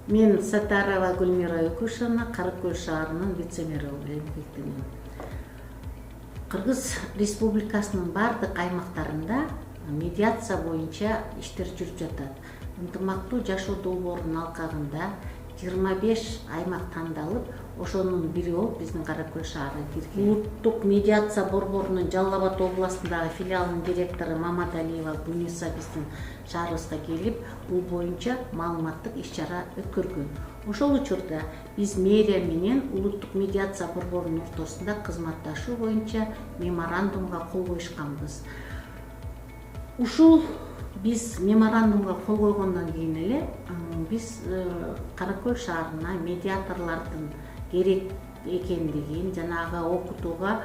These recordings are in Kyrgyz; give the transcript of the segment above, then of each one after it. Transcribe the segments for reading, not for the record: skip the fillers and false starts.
Мен Сатарова Гүлмира Өкүшевна, Каракөл шаарынын вице-мери болуп эмгектенем. Кыргыз Республикасынын бардык аймактарында медиация боюнча иштер жүрүп жатат. Ынтымактуу жашоо долбоорунун алкагында 25 аймак тандалып, ошонун бири болуп биздин Каракөл шаары кирген. Улуттук медиация борборунун Жалал Абад областындагы филиалынын директору Мамадалиева Буниса биздин шаарыбызга келип, бул боюнча маалыматтык иш-чара өткөргөн. Ошол учурда биз мэрия менен улуттук медиация борборунун ортосунда кызматташуу боюнча меморандумга кол коюшканбыз. Ушул биз меморандумга кол койгондон кийин эле биз Каракөл шаарына медиаторлордун керек экендигин жанагы окутууга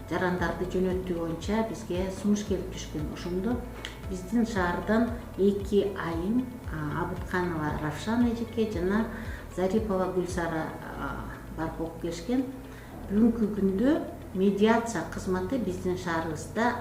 жарандарды жөнөтүү боюнча бизге сунуш келип түшкөн. Ошондо биздин шаардан 2 айым Абытканова Равшан эжеке жана Зарипова Гүлсара барып окуп келишкен. Бүгүнкү күндө медиация кызматы биздин шаарыбызда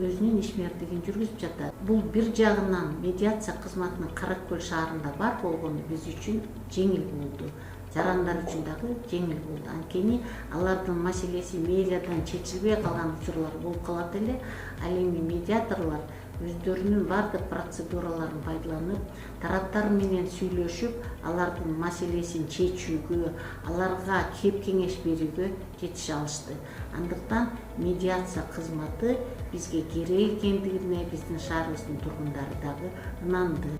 өзүнүн ишмердигин жүргүзүп жатат. Бул бир жагынан медиация кызматынын Каракөл шаарында бар болгону биз үчүн жеңил болду. Жарандар үчүн дагы жеңил болду. Анткени алардын маселеси мэриядан чечилбей калган учурлар болуп калат эле. Ал эми медиаторлор өздөрүнүн бардык процедураларын пайдаланып, тараптар менен сүйлөшүп, алардын маселесин чечүүгө, аларга кеп кеңеш берүүгө жетише алышты. Андыктан медиация кызматы бизге керек экендигине биздин шаарыбыздын тургундары дагы ынанды.